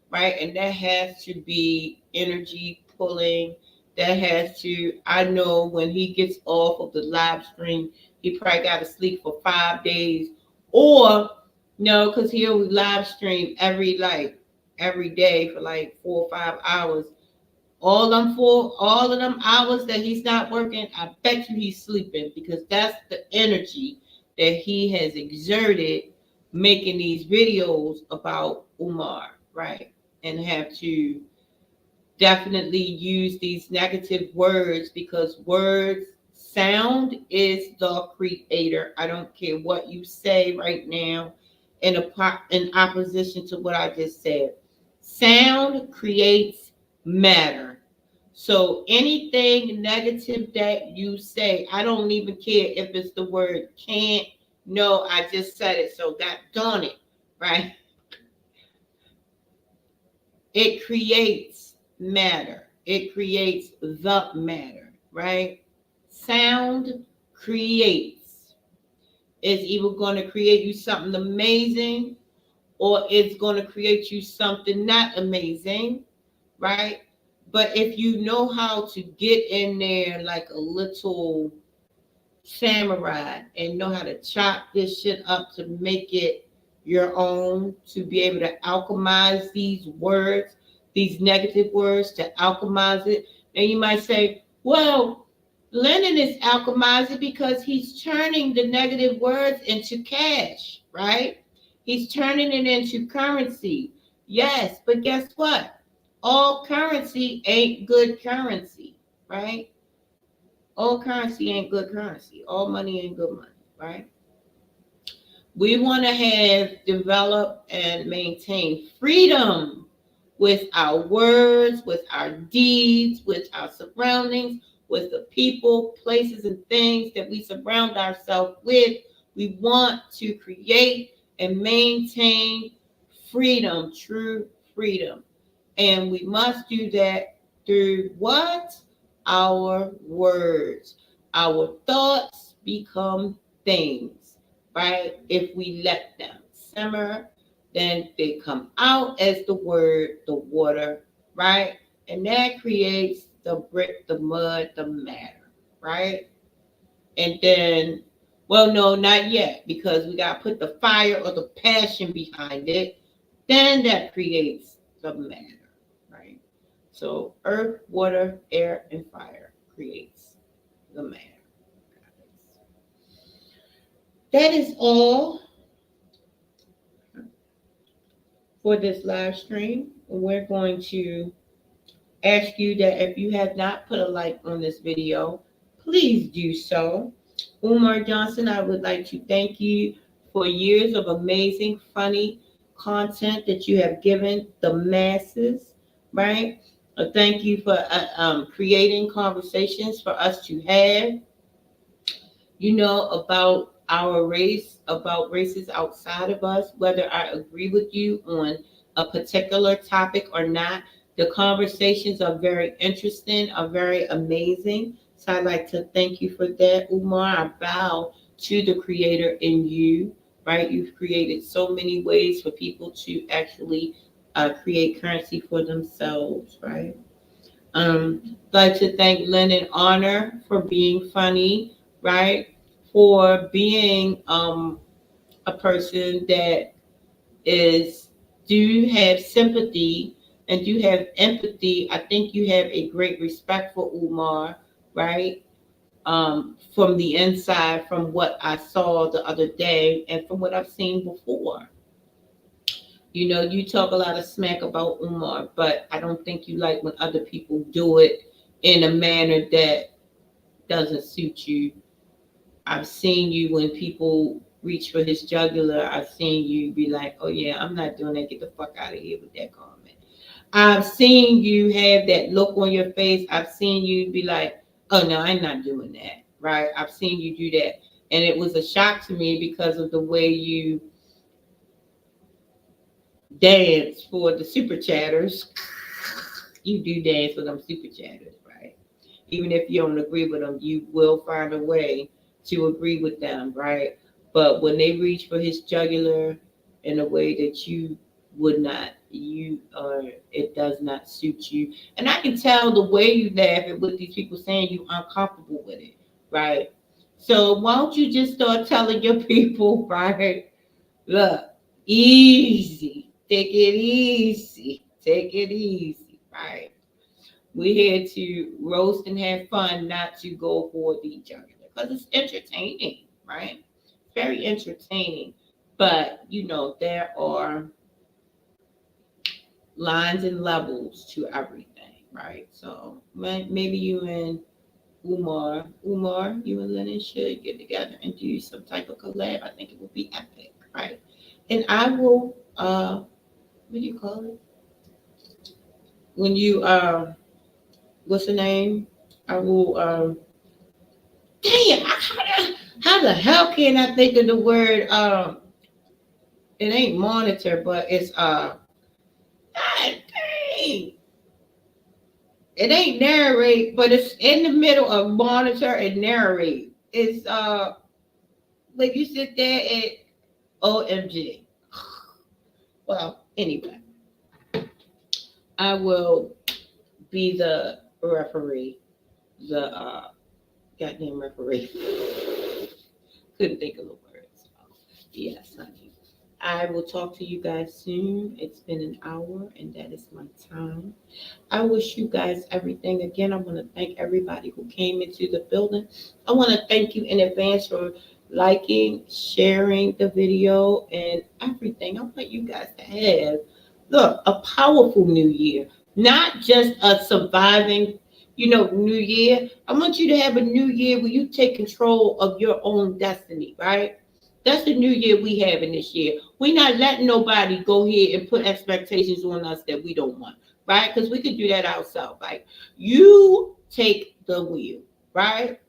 right? And that has to be energy pulling. That has to, I know when he gets off of the live stream, he probably got to sleep for 5 days. Or no, because he'll live stream every day for like 4 or 5 hours all of them hours that he's not working, I bet you he's sleeping, because that's the energy that he has exerted making these videos about Umar, right? And have to definitely use these negative words, because words, sound is the creator. I don't care what you say right now in opposition to what I just said. Sound creates matter. So anything negative that you say, I don't even care if it's the word can't. No, I just said it. So God darn it, right? It creates matter. It creates the matter, right? Sound creates. It's either going to create you something amazing, or it's going to create you something not amazing, right? But if you know how to get in there like a little samurai and know how to chop this shit up to make it your own, to be able to alchemize these words, these negative words, to alchemize it. And you might say, well, Lennon is alchemizing because he's turning the negative words into cash, right? He's turning it into currency. Yes, but guess what? All currency ain't good currency, right? All currency ain't good currency. All money ain't good money, right? We want to have, develop, and maintain freedom with our words, with our deeds, with our surroundings, with the people, places, and things that we surround ourselves with. We want to create and maintain freedom, true freedom. And we must do that through what? Our words. Our thoughts become things, right? If we let them simmer, then they come out as the word, the water, right? And that creates the brick, the mud, the matter, right? And then, well, no, not yet, because we got to put the fire or the passion behind it. Then that creates the matter, right? So earth, water, air, and fire creates the matter. That is all for this live stream. We're going to ask you that if you have not put a like on this video, please do so. Umar Johnson, I would like to thank you for years of amazing, funny content that you have given the masses, right? Thank you for creating conversations for us to have, about our race, about races outside of us, whether I agree with you on a particular topic or not. The conversations are very interesting, are very amazing. So I'd like to thank you for that, Umar. I bow to the creator in you, right? You've created so many ways for people to actually create currency for themselves, right? I'd like to thank Lennon Honor for being funny, right? For being a person that is do have sympathy and do have empathy. I think you have a great respect for Umar, right? From the inside, from what I saw the other day and from what I've seen before. You talk a lot of smack about Umar, but I don't think you like when other people do it in a manner that doesn't suit you. I've seen you when people reach for his jugular. I've seen you be like, oh, yeah, I'm not doing that. Get the fuck out of here with that comment. I've seen you have that look on your face. I've seen you be like, oh, no, I'm not doing that. Right? I've seen you do that. And it was a shock to me because of the way you dance for the super chatters. You do dance for them super chatters, right? Even if you don't agree with them, you will find a way to agree with them, right? But when they reach for his jugular in a way that you would not, it does not suit you. And I can tell the way you laugh at what these people saying, you uncomfortable with it, right? So why don't you just start telling your people, right? Look, easy. Take it easy. Take it easy, right? We're here to roast and have fun, not to go for the jugular because it's entertaining, right? Very entertaining. But there are lines and levels to everything, right? So maybe you and Umar, you and Lennon should get together and do some type of collab. I think it would be epic, right? And I will, what do you call it? When you, what's the name? I will, damn, how the hell can I think of the word, it ain't monitor, but it's, God dang. It ain't narrate, but it's in the middle of monitor and narrate. It's, like you sit there and OMG. Well, anyway, I will be the referee, the goddamn referee. Couldn't think of the words. Yes, honey. I will talk to you guys soon. It's been an hour, and that is my time. I wish you guys everything. Again, I want to thank everybody who came into the building. I want to thank you in advance for liking, sharing the video, and everything. I want you guys to have, look, a powerful new year, not just a surviving, new year. I want you to have a new year where you take control of your own destiny, right? That's the new year we have in this year. We're not letting nobody go here and put expectations on us that we don't want, right? Because we could do that ourselves, right? You take the wheel, right?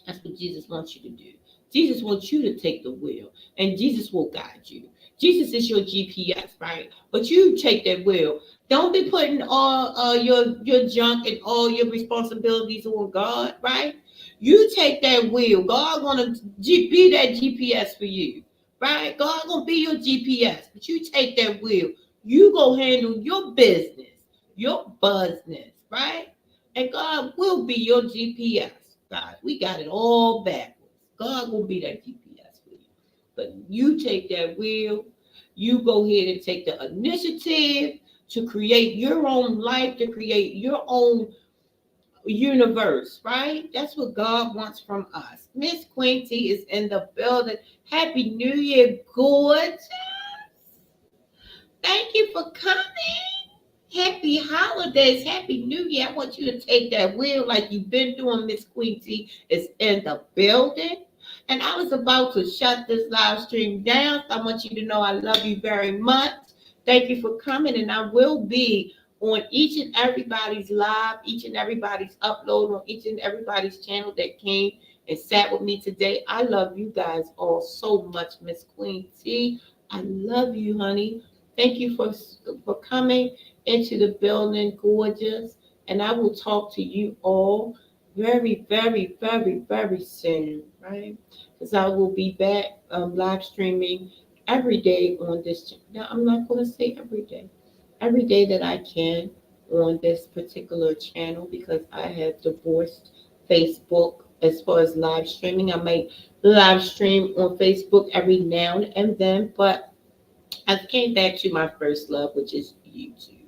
That's what Jesus wants you to do. Jesus wants you to take the wheel, and Jesus will guide you. Jesus is your GPS, right? But you take that wheel. Don't be putting all your junk and all your responsibilities on God, right? You take that wheel. God gonna be that GPS for you, right? God gonna be your GPS, but you take that wheel. You go handle your business, your business, right? And God will be your GPS. God, we got it all backwards. God will be that GPS for you. But you take that wheel, you go ahead and take the initiative to create your own life, to create your own universe, right? That's what God wants from us. Miss Quincy is in the building. Happy New Year, gorgeous. Thank you for coming. Happy holidays, happy new year. I want you to take that wheel like you've been doing. Miss Quincy is in the building. And I was about to shut this live stream down. So I want you to know I love you very much. Thank you for coming. And I will be on each and everybody's live, each and everybody's upload on each and everybody's channel that came and sat with me today. I love you guys all so much, Miss Quincy. I love you, honey. Thank you for coming into the building, gorgeous. And I will talk to you all very, very, very, very soon, right? Because I will be back live streaming every day on this. Now, I'm not going to say every day that I can on this particular channel because I have divorced Facebook as far as live streaming. I might live stream on Facebook every now and then, but I came back to my first love, which is YouTube,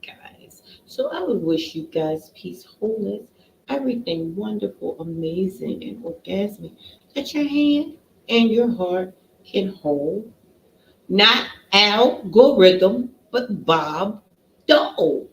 guys. So I would wish you guys peace, wholeness, everything wonderful, amazing, and orgasmic that your hand and your heart can hold. Not algorithm, but Bob Dole.